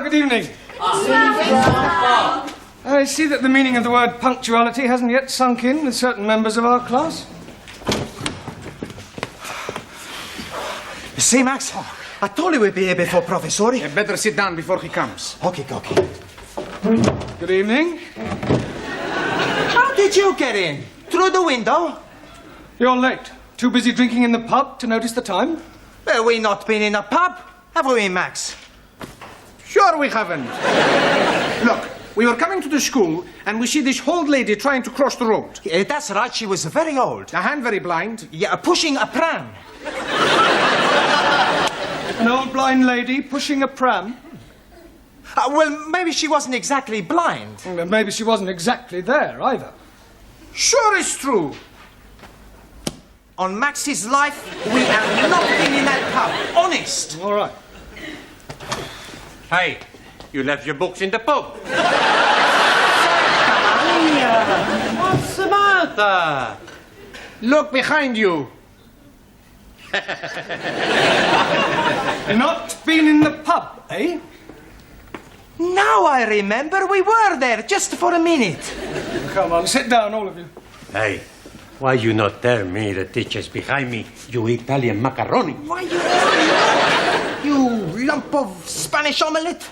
Good evening. I see that the meaning of the word punctuality hasn't yet sunk in with certain members of our class. You see, Max? I told you we'd be here before Professor. You better sit down before he comes. Okay. Good evening. How did you get in? Through the window? You're late. Too busy drinking in the pub to notice the time? Well, we not been in a pub, have we, Max? Sure we haven't. Look, we were coming to the school and we see this old lady trying to cross the road. That's right, she was very old. And very blind. Yeah, pushing a pram. An old blind lady pushing a pram? Well, maybe she wasn't exactly blind. Well, maybe she wasn't exactly there either. Sure it's true. On Max's life, we have not been in that pub. Honest. All right. Hey, you left your books in the pub. What's the matter? Look behind you. Not been in the pub, eh? Now I remember we were there just for a minute. Come on, sit down, all of you. Hey, why you not tell me the teacher's behind me, you Italian macaroni? Why you lump of Spanish omelette?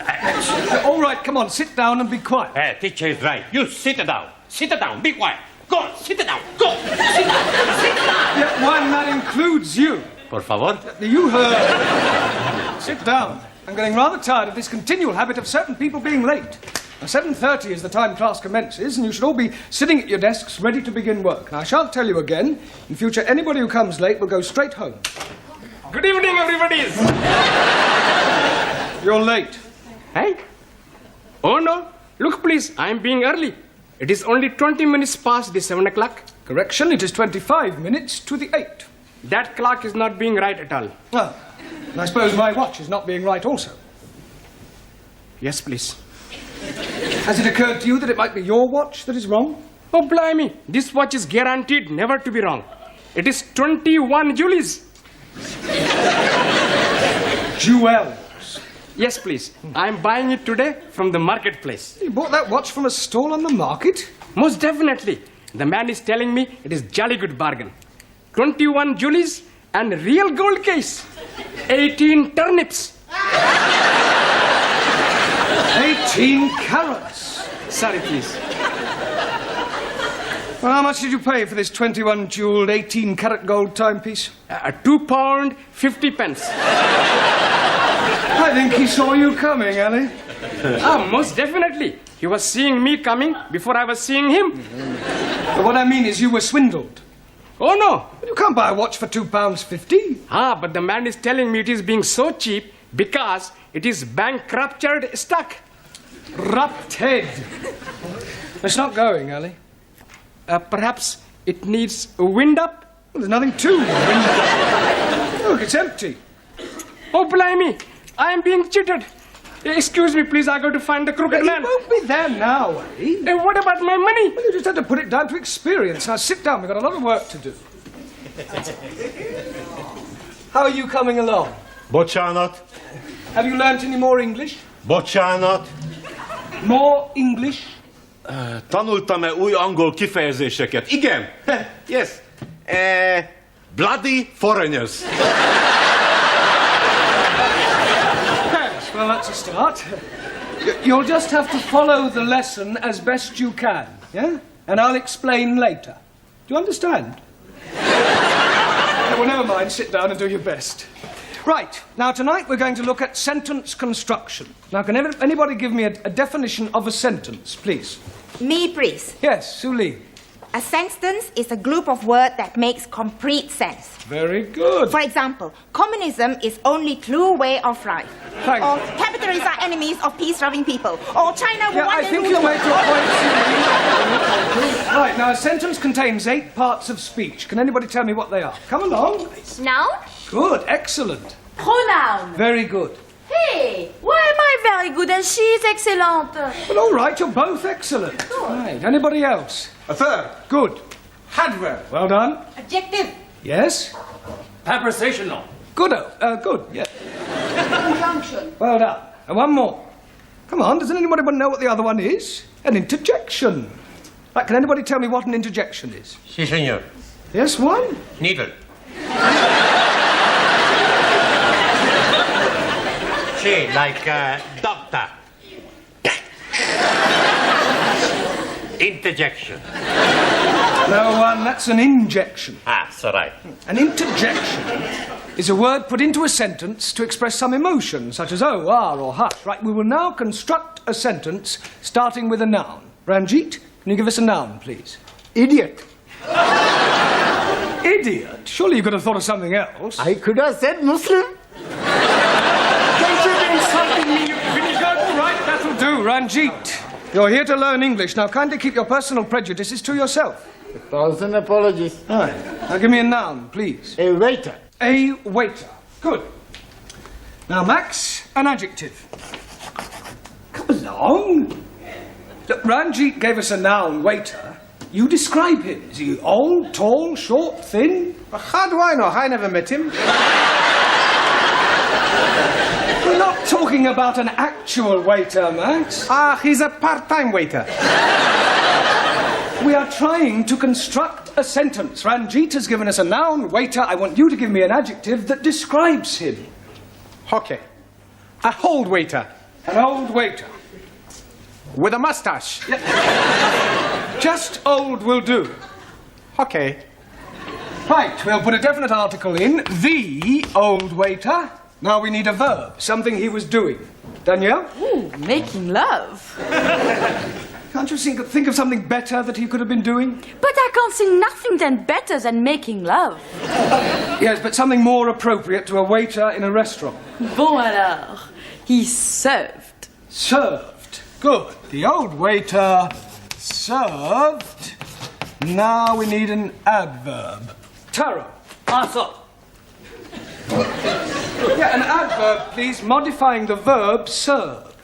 All right, come on, sit down and be quiet. Hey, teacher is right. You sit down. Sit down. Be quiet. Go on, sit down. Go. Sit down. Sit down. Yeah, one, that includes you. Por favor. You heard. Sit down. I'm getting rather tired of this continual habit of certain people being late. Now, 7:30 is the time class commences, and you should all be sitting at your desks ready to begin work. Now, I shan't tell you again. In future, anybody who comes late will go straight home. Good evening, everybody. You're late. Hey? Oh, no. Look, please, I'm being early. It is only 20 minutes past the 7 o'clock. Correction, it is 25 minutes to the 8. That clock is not being right at all. Ah, and I suppose my watch is not being right also. Yes, please. Has it occurred to you that it might be your watch that is wrong? Oh, blimey. This watch is guaranteed never to be wrong. It is 21 Julies. Jewels. Yes, please. I'm buying it today from the marketplace. You bought that watch from a stall on the market? Most definitely. The man is telling me it is jolly good bargain. 21 Julies and real gold case. 18 turnips. 18 carats. Sorry, please. Well, how much did you pay for this 21 jeweled 18 carat gold timepiece? £2, 50 pence. I think he saw you coming, Ali. Most definitely. He was seeing me coming before I was seeing him. But what I mean is you were swindled. Oh, no. But you can't buy a watch for £2.50. But the man is telling me it is being so cheap because it is bankrupted stock. Rupted. It's not going, Ali. Perhaps it needs a wind up? Well, there's nothing to wind up. Look, it's empty. Oh, blimey. I am being cheated. Excuse me, please. I got to find the crooked man. He won't be there now, Ali. What about my money? Well, you just had to put it down to experience. Now, sit down. We've got a lot of work to do. How are you coming along? Bocsánat. Have you learnt any more English? Bocsánat. More English? Tanultam-e új angol kifejezéseket? Igen. Yes. Bloody foreigners. Yes, well, that's a start. You'll just have to follow the lesson as best you can, yeah? And I'll explain later. Do you understand? Well, never mind. Sit down and do your best. Right. Now, tonight we're going to look at sentence construction. Now, can anybody give me a definition of a sentence, please? Me, please. Yes, Suli. A sentence is a group of words that makes complete sense. Very good. For example, communism is only true way of life. Thank Or you. capitalists are enemies of peace-loving people. Or China will Yeah, one I day think rule you the made your point. Right, now a sentence contains 8 parts of speech. Can anybody tell me what they are? Come along. Noun? Good, excellent. Pronoun. Very good. Hey, why am I very good and she's excellent? Well, all right, you're both excellent. Right, anybody else? A third. Good. Adverb. Well done. Adjective. Yes? Prepositional. Good, good, yeah. Conjunction. Well done. And one more. Come on, doesn't anybody know what the other one is? An interjection. Right, can anybody tell me what an interjection is? Si, senor. Yes, one? Needle. Si, like doctor. Interjection. No, that's an injection. Ah, it's all right. An interjection is a word put into a sentence to express some emotion, such as oh, ah, or hush. Right, we will now construct a sentence starting with a noun. Ranjit, can you give us a noun, please? Idiot. Idiot? Surely you could have thought of something else. I could have said Muslim. Don't you be insulting me, you pretty girl. All right, that'll do, Ranjit. You're here to learn English. Now, kindly keep your personal prejudices to yourself. 1,000 apologies. All right. Now, give me a noun, please. A waiter. A waiter. Good. Now, Max, an adjective. Come along. Look, Ranjit gave us a noun, waiter. You describe him. Is he old, tall, short, thin? How do I know? I never met him. We're not talking about an actual waiter, Max. Ah, he's a part-time waiter. We are trying to construct a sentence. Ranjit has given us a noun, waiter. I want you to give me an adjective that describes him. Okay. A old waiter. An old waiter. With a mustache. Just old will do. Okay. Right, we'll put a definite article in. The old waiter. Now we need a verb, something he was doing. Danielle? Ooh, making love. Can't you think of something better that he could have been doing? But I can't see nothing then better than making love. Yes, but something more appropriate to a waiter in a restaurant. Bon alors, he served. Served. Good. The old waiter served. Now we need an adverb. Taro. Answer. Yeah, an adverb, please, modifying the verb served.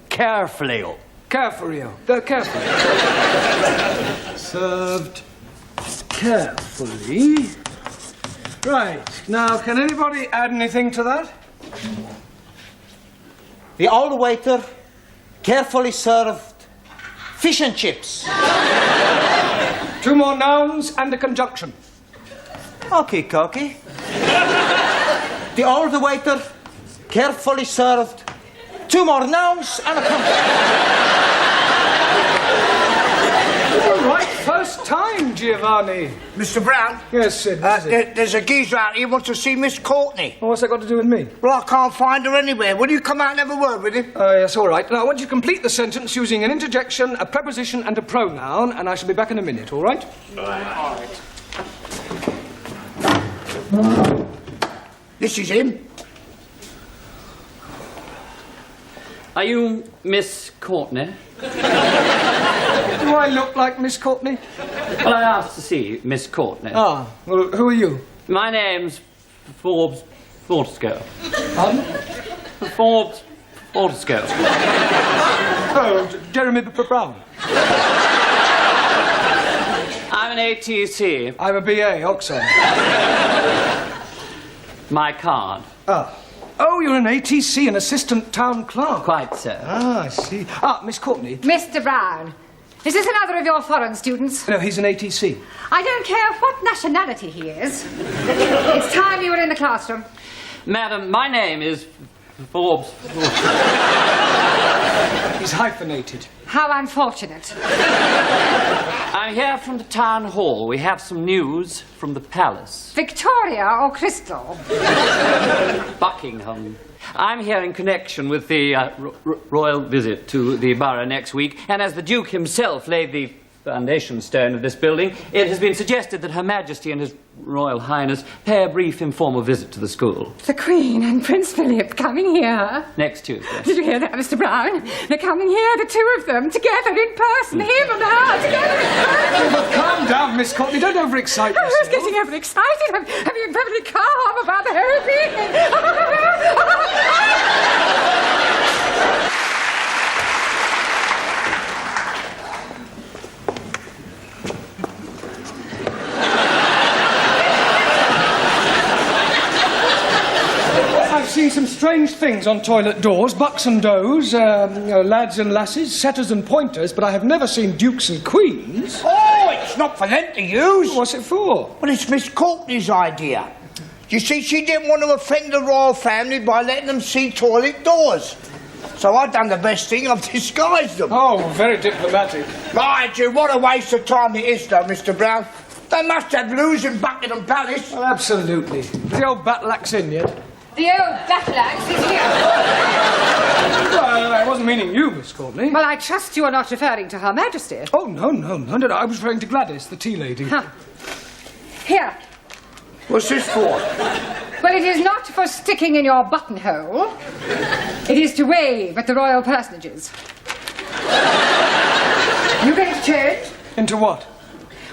Carefully. Carefully. Carefully. Served carefully. Right. Now, can anybody add anything to that? The old waiter carefully served fish and chips. 2 more nouns and a conjunction. Okay, Cocky. The old waiter carefully served 2 more nouns and a All right, first time, Giovanni. Mr. Brown? Yes, Sid. What is it? There's a geezer out here who wants to see Miss Courtney. Oh, what's that got to do with me? Well, I can't find her anywhere. Will you come out and have a word with him? Oh, yes, all right. Now, I want you to complete the sentence using an interjection, a preposition, and a pronoun, and I shall be back in a minute, all right? This is him. Are you Miss Courtney? Do I look like Miss Courtney? Well, I asked to see Miss Courtney. Ah, well, who are you? My name's Forbes Fortescue. Pardon? Forbes Fortescue. Oh, Jeremy Brown. I'm an ATC. I'm a BA, Oxon. My card. Ah. Oh, you're an ATC, an assistant town clerk. Quite so. Ah, I see. Ah, Miss Courtney. Mr. Brown, is this another of your foreign students? No, he's an ATC. I don't care what nationality he is. It's time you were in the classroom. Madam, my name is Forbes. He's hyphenated. How unfortunate. I'm here from the town hall. We have some news from the palace. Victoria or Crystal? Buckingham. I'm here in connection with the royal visit to the borough next week, and as the Duke himself laid the foundation stone of this building, it has been suggested that Her Majesty and His Royal Highness pay a brief informal visit to the school. The Queen and Prince Philip coming here. Next Tuesday. Did you hear that, Mr. Brown? They're coming here, the two of them, together in person, him and her, together in person. But calm down, Miss Courtney. Don't overexcite yourself. I was getting overexcited. I'm being perfectly calm about the whole thing. I've seen some strange things on toilet doors. Bucks and does, lads and lasses, setters and pointers, but I have never seen dukes and queens. Oh, it's not for them to use. What's it for? Well, it's Miss Courtney's idea. You see, she didn't want to offend the royal family by letting them see toilet doors. So I've done the best thing, I've disguised them. Oh, very diplomatic. Mind you, what a waste of time it is, though, Mr. Brown. They must have lose in Buckingham Palace. Oh, absolutely. Is the old battle-axe in yet? The old battle-axe is here. Well, I wasn't meaning you, Miss Courtney. Well, I trust you are not referring to Her Majesty. Oh, no. I was referring to Gladys, the tea lady. Huh. Here. What's this for? Well, it is not for sticking in your buttonhole. It is to wave at the royal personages. You going to change? Into what?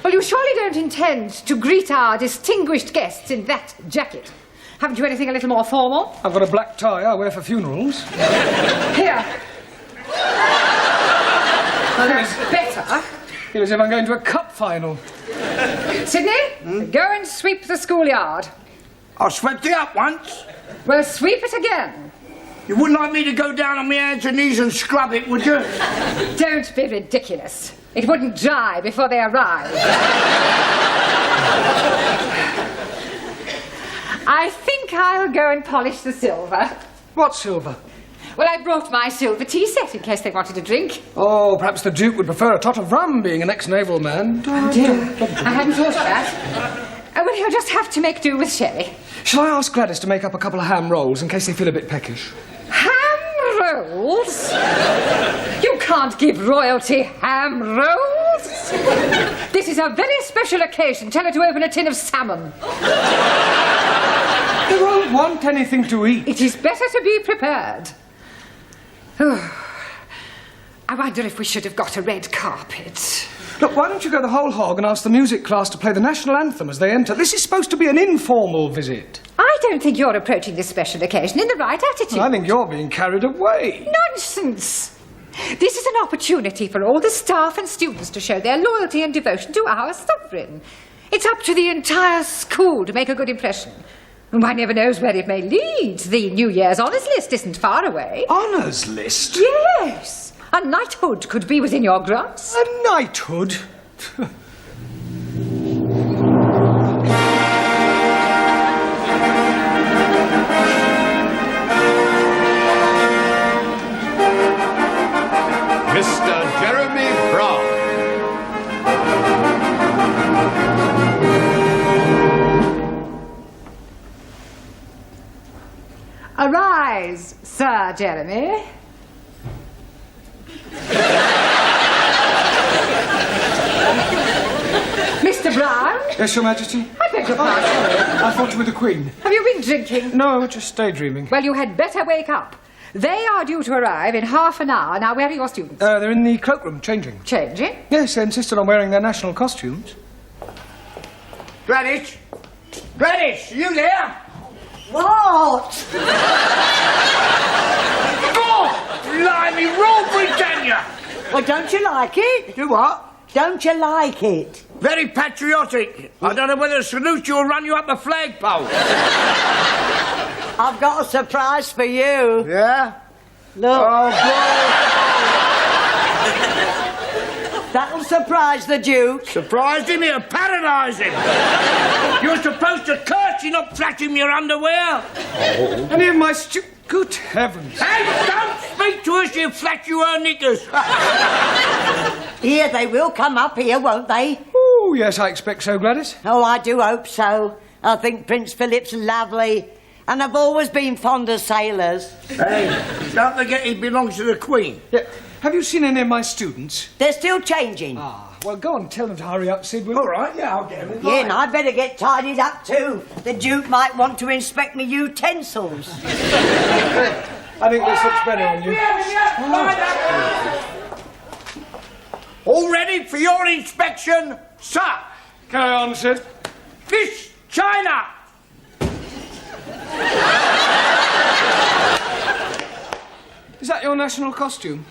Well, you surely don't intend to greet our distinguished guests in that jacket. Haven't you anything a little more formal? I've got a black tie I wear for funerals. Here. Well, that's better. Feel as if I'm going to a cup final. Sydney, go and sweep the schoolyard. I swept it up once. Well, sweep it again. You wouldn't like me to go down on my hands and knees and scrub it, would you? Don't be ridiculous. It wouldn't dry before they arrive. I think I'll go and polish the silver. What silver? Well, I brought my silver tea set in case they wanted a drink. Oh, perhaps the Duke would prefer a tot of rum, being an ex-naval man. Oh, dear. I hadn't thought of that. Oh, well, he'll just have to make do with sherry. Shall I ask Gladys to make up a couple of ham rolls in case they feel a bit peckish? Ham rolls? You can't give royalty ham rolls. This is a very special occasion. Tell her to open a tin of salmon. They won't want anything to eat. It is better to be prepared. I wonder if we should have got a red carpet. Look, why don't you go the whole hog and ask the music class to play the national anthem as they enter? This is supposed to be an informal visit. I don't think you're approaching this special occasion in the right attitude. I think you're being carried away. Nonsense! This is an opportunity for all the staff and students to show their loyalty and devotion to our sovereign. It's up to the entire school to make a good impression. And one never knows where it may lead. The New Year's honours list isn't far away. Honours list? Yes! A knighthood could be within your grasp. A knighthood? Mr. Jeremy Brown. Arise, Sir Jeremy. Mr. Brown? Yes, Your Majesty? I beg your pardon. I thought you were the Queen. Have you been drinking? No, just daydreaming. Well, you had better wake up. They are due to arrive in half an hour. Now, where are your students? They're in the cloakroom, changing. Changing? Yes, they insisted on wearing their national costumes. Gladys? Gladys, are you there? What? God! Blimey, Rule Britannia! Well, don't you like it? Do what? Don't you like it? Very patriotic. I don't know whether to salute you or run you up the flagpole. I've got a surprise for you. Yeah? Look. Oh, God. That'll surprise the Duke. Surprised him, it'll paralyse him. You're supposed to curse, you not flash him your underwear. Oh. Any of my Good heavens. Hey, don't speak to us, you flash you her knickers. Here, they will come up here, won't they? Oh, yes, I expect so, Gladys. Oh, I do hope so. I think Prince Philip's lovely. And I've always been fond of sailors. Hey, don't forget he belongs to the Queen. Yeah. Have you seen any of my students? They're still changing. Ah. Well, go on, tell them to hurry up, Sid. All right, yeah, I'll get them. Yeah, and I'd better get tidied up too. The Duke might want to inspect me utensils. I think this looks better on you. All ready for your inspection, sir? Carry on, Sid. Miss China! Is that your national costume?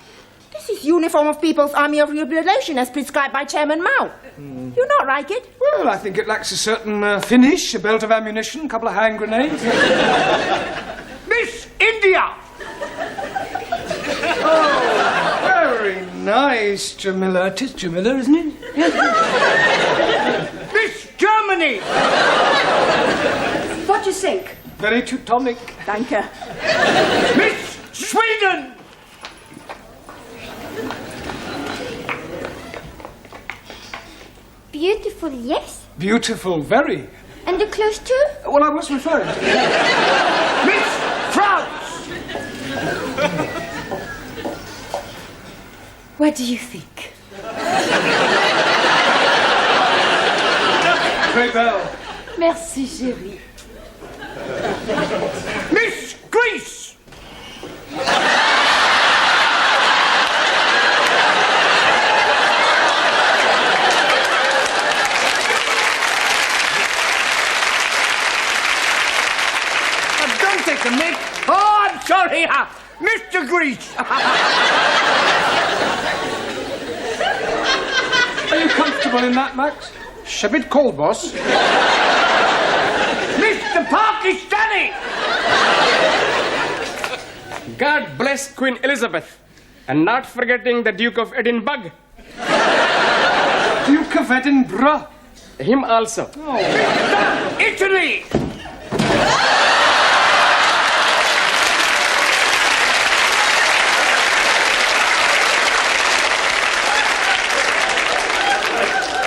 This is uniform of People's Army of Liberation as prescribed by Chairman Mao. You not like it? Well, I think it lacks a certain finish, a belt of ammunition, a couple of hand grenades. Miss India! Oh, very nice, Jamila. 'Tis Jamila, isn't it? Miss Germany! What do you think? Very Teutonic. Danke. Miss Sweden! Beautiful, yes. Beautiful, very. And the clothes too? Well, I was referring to... Miss France! What do you think? Très belle. Merci, chérie. Miss Greece! Don't take the mic. Oh, I'm sorry, Mr. Greece! Are you comfortable in that, Max? It's a bit cold, boss. Mr. Pakistani! God bless Queen Elizabeth. And not forgetting the Duke of Edinburgh. Duke of Edinburgh. Him also. Mr. Italy!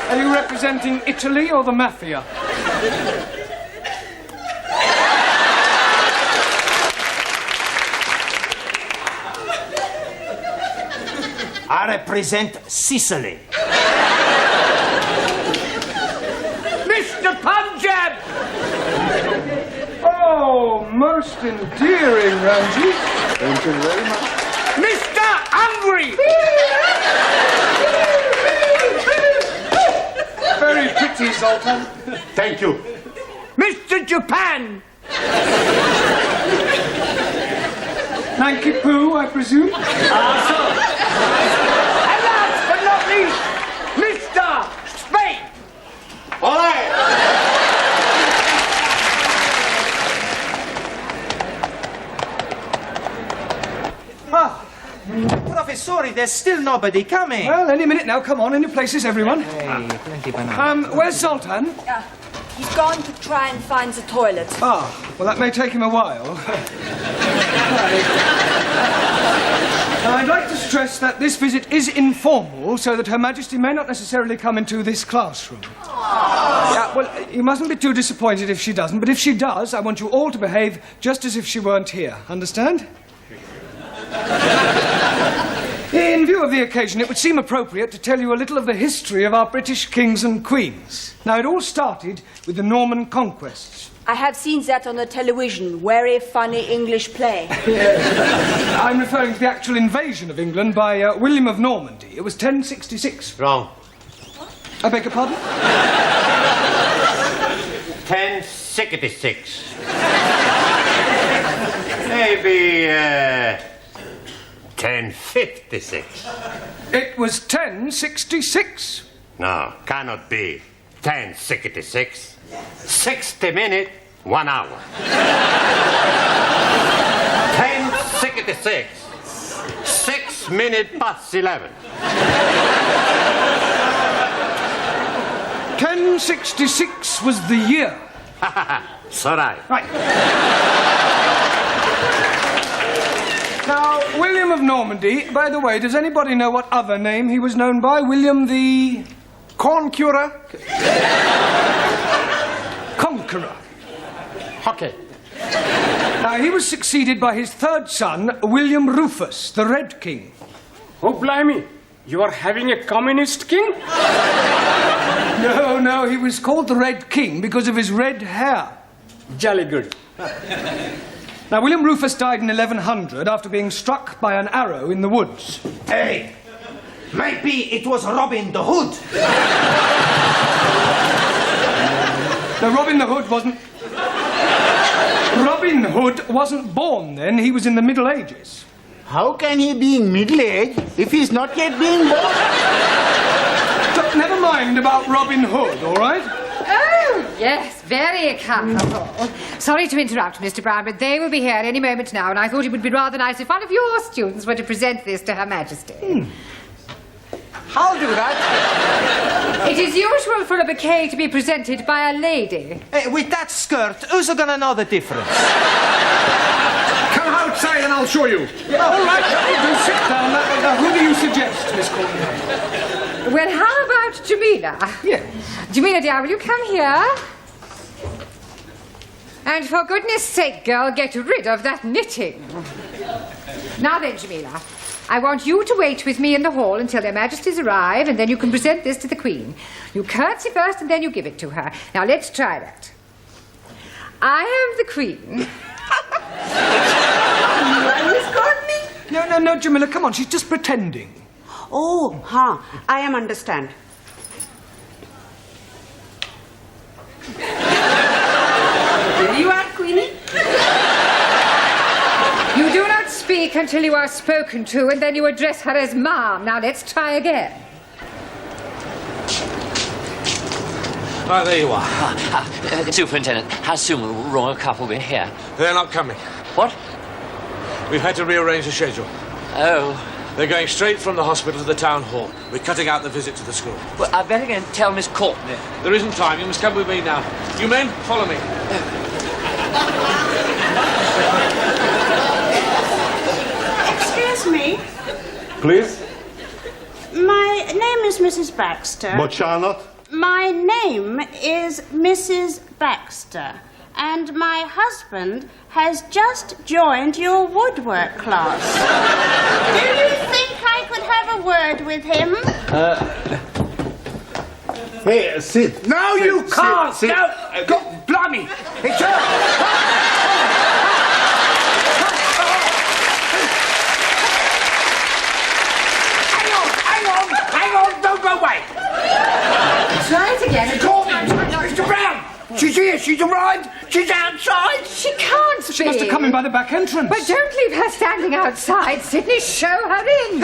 Are you representing Italy or the mafia? I represent Sicily. Mr. Punjab! Oh, most endearing, Ramsey. Thank you very much. Mr. Hungary! Very pretty, Zoltan. Thank you. Mr. Japan! Thankyou, I presume? And last but not least, Mr. Spain! All right. Professori, there's still nobody coming. Well, any minute now. Come on, in your places, everyone. Hey, plenty banana. Where's Zoltan? He's gone to try and find the toilet. Ah, well, that may take him a while. Now, I'd like to stress that this visit is informal, so that Her Majesty may not necessarily come into this classroom. Yeah, well, you mustn't be too disappointed if she doesn't, but if she does, I want you all to behave just as if she weren't here. Understand? In view of the occasion, it would seem appropriate to tell you a little of the history of our British kings and queens. Now, it all started with the Norman conquests. I have seen that on the television. Very funny English play. I'm referring to the actual invasion of England by William of Normandy. It was 1066. Wrong. I beg your pardon? 1066. Maybe 1056. It was 1066. No, cannot be 1066. 60 minutes, 1 hour. 1066. 6 minutes past 11. 1066 was the year. So right. Right. Now, William of Normandy, by the way, does anybody know what other name he was known by? William the... Conqueror? Conqueror. Okay. Now, he was succeeded by his third son, William Rufus, the Red King. Oh, blimey. You are having a communist king? No, he was called the Red King because of his red hair. Jolly good. Now, William Rufus died in 1100 after being struck by an arrow in the woods. Hey, maybe it was Robin the Hood. No, Robin Hood wasn't born then. He was in the Middle Ages. How can he be middle-aged if he's not yet being born? But never mind about Robin Hood, all right? Oh, yes, very comfortable. Sorry to interrupt, Mr. Brown, but they will be here any moment now, and I thought it would be rather nice if one of your students were to present this to Her Majesty. I'll do that. It is usual for a bouquet to be presented by a lady. Hey, with that skirt, who's gonna know the difference? Come outside and I'll show you. Yeah, all right, do sit down. Now, who do you suggest, Miss Courtney? Well, how about Jamila? Yes. Jamila, dear, will you come here? And for goodness sake, girl, get rid of that knitting. Now then, Jamila, I want you to wait with me in the hall until Their Majesties arrive, and then you can present this to the Queen. You curtsy first, and then you give it to her. Now, let's try that. I am the Queen. Miss Courtney? No, Jamila, come on, she's just pretending. Oh, I am understand. There you are, Queenie. You do not speak until you are spoken to, and then you address her as Ma'am. Now, let's try again. Right, there you are. Superintendent, how soon will the royal couple be here? They're not coming. What? We've had to rearrange the schedule. Oh. They're going straight from the hospital to the town hall. We're cutting out the visit to the school. Well, I better go and tell Miss Courtney. There isn't time. You must come with me now. You men, follow me. Excuse me. Please? My name is Mrs. Baxter. But Charlotte? My name is Mrs. Baxter. And my husband has just joined your woodwork class. Do you think I could have a word with him? Hey, sit. No, Sit, you can't. sit. No, go, blimey. It's her. Hang on, don't go away. Try it again. Mr. Brown, she's here, she's arrived, she's outside. She can't be. She must have come in by the back entrance. But don't leave her standing outside, Sydney. Show her in.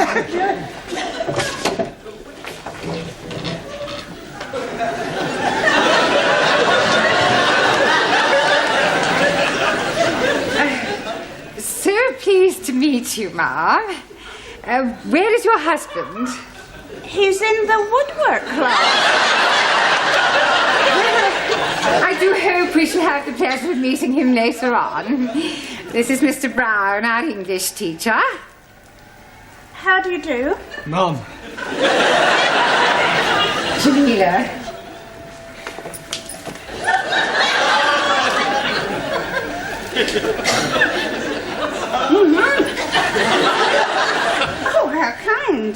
So pleased to meet you, Ma. Where is your husband? He's in the woodwork class. I do hope we shall have the pleasure of meeting him later on. This is Mr. Brown, our English teacher. How do you do? Mum. Jamila. Oh, how kind.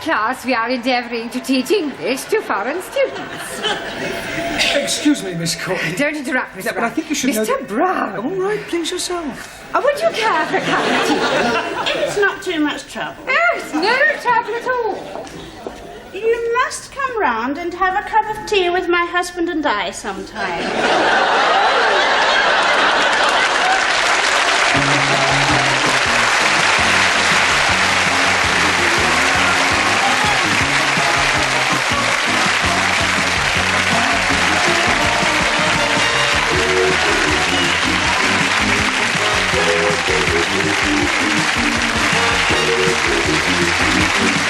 Class, we are endeavouring to teach English to foreign students. Excuse me, Miss Courtney. Don't interrupt, Mr. Brown. But I think you should know... Mr. Brown! All right, please yourself. Oh, would you care for a cup of tea? It's not too much trouble. Oh, it's no trouble at all. You must come round and have a cup of tea with my husband and I sometime. Thank you.